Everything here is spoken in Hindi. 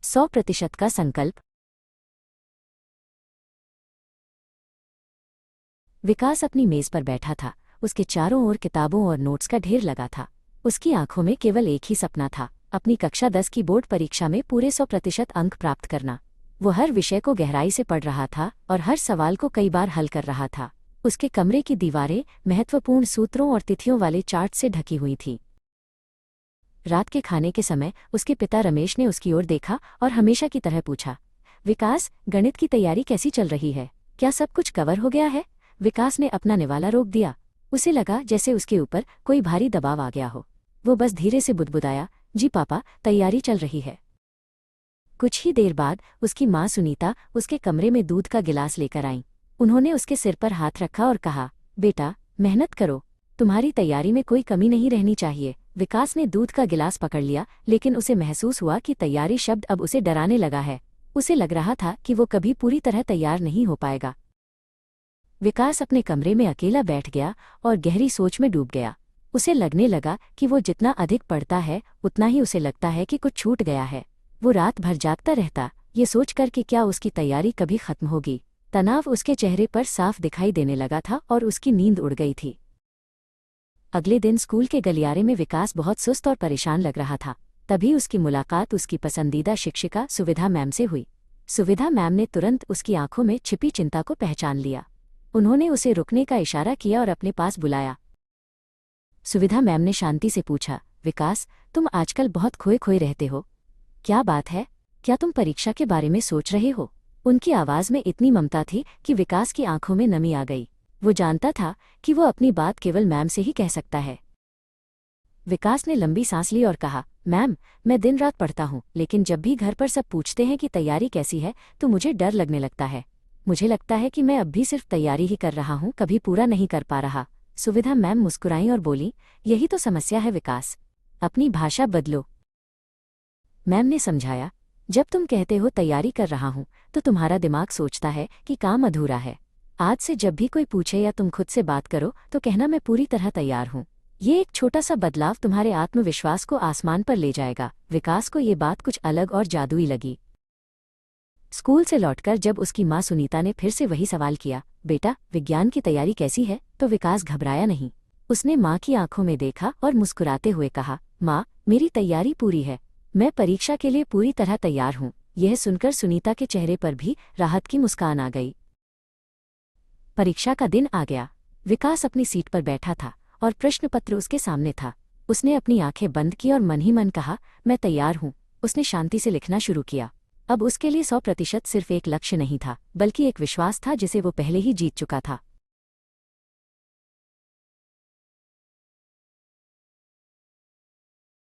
100% का संकल्प। विकास अपनी मेज पर बैठा था। उसके चारों ओर किताबों और नोट्स का ढेर लगा था। उसकी आंखों में केवल एक ही सपना था, अपनी कक्षा 10 की बोर्ड परीक्षा में पूरे 100% अंक प्राप्त करना। वो हर विषय को गहराई से पढ़ रहा था और हर सवाल को कई बार हल कर रहा था। उसके कमरे की दीवारें महत्वपूर्ण सूत्रों और तिथियों वाले चार्ट से ढकी हुई थीं। रात के खाने के समय उसके पिता रमेश ने उसकी ओर देखा और हमेशा की तरह पूछा, विकास, गणित की तैयारी कैसी चल रही है? क्या सब कुछ कवर हो गया है? विकास ने अपना निवाला रोक दिया। उसे लगा जैसे उसके ऊपर कोई भारी दबाव आ गया हो। वो बस धीरे से बुदबुदाया, जी पापा, तैयारी चल रही है। कुछ ही देर बाद उसकी माँ सुनीता उसके कमरे में दूध का गिलास लेकर आईं। उन्होंने उसके सिर पर हाथ रखा और कहा, बेटा, मेहनत करो, तुम्हारी तैयारी में कोई कमी नहीं रहनी चाहिए। विकास ने दूध का गिलास पकड़ लिया, लेकिन उसे महसूस हुआ कि तैयारी शब्द अब उसे डराने लगा है। उसे लग रहा था कि वो कभी पूरी तरह तैयार नहीं हो पाएगा। विकास अपने कमरे में अकेला बैठ गया और गहरी सोच में डूब गया। उसे लगने लगा कि वो जितना अधिक पढ़ता है उतना ही उसे लगता है कि कुछ छूट गया है। वो रात भर जागता रहता, ये सोचकर कि क्या उसकी तैयारी कभी खत्म होगी। तनाव उसके चेहरे पर साफ दिखाई देने लगा था और उसकी नींद उड़ गई थी। अगले दिन स्कूल के गलियारे में विकास बहुत सुस्त और परेशान लग रहा था। तभी उसकी मुलाकात उसकी पसंदीदा शिक्षिका सुविधा मैम से हुई। सुविधा मैम ने तुरंत उसकी आंखों में छिपी चिंता को पहचान लिया। उन्होंने उसे रुकने का इशारा किया और अपने पास बुलाया। सुविधा मैम ने शांति से पूछा, विकास, तुम आजकल बहुत खोए खोए रहते हो। क्या बात है? क्या तुम परीक्षा के बारे में सोच रहे हो? उनकी आवाज़ में इतनी ममता थी कि विकास की आंखों में नमी आ गई। वो जानता था कि वो अपनी बात केवल मैम से ही कह सकता है। विकास ने लंबी सांस ली और कहा, मैम, मैं दिन रात पढ़ता हूँ, लेकिन जब भी घर पर सब पूछते हैं कि तैयारी कैसी है तो मुझे डर लगने लगता है। मुझे लगता है कि मैं अब भी सिर्फ तैयारी ही कर रहा हूँ, कभी पूरा नहीं कर पा रहा। सुविधा मैम मुस्कुराईं और बोली, यही तो समस्या है विकास, अपनी भाषा बदलो। मैम ने समझाया, जब तुम कहते हो तैयारी कर रहा हूँ तो तुम्हारा दिमाग सोचता है कि काम अधूरा है। आज से जब भी कोई पूछे या तुम खुद से बात करो तो कहना, मैं पूरी तरह तैयार हूँ। ये एक छोटा सा बदलाव तुम्हारे आत्मविश्वास को आसमान पर ले जाएगा। विकास को ये बात कुछ अलग और जादुई लगी। स्कूल से लौटकर जब उसकी माँ सुनीता ने फिर से वही सवाल किया, बेटा, विज्ञान की तैयारी कैसी है, तो विकास घबराया नहीं। उसने माँ की आंखों में देखा और मुस्कुराते हुए कहा, माँ, मेरी तैयारी पूरी है। मैं परीक्षा के लिए पूरी तरह तैयार हूँ। यह सुनकर सुनीता के चेहरे पर भी राहत की मुस्कान आ गई। परीक्षा का दिन आ गया। विकास अपनी सीट पर बैठा था और प्रश्न पत्र उसके सामने था। उसने अपनी आंखें बंद की और मन ही मन कहा, मैं तैयार हूँ। उसने शांति से लिखना शुरू किया। अब उसके लिए 100% सिर्फ एक लक्ष्य नहीं था, बल्कि एक विश्वास था जिसे वो पहले ही जीत चुका था।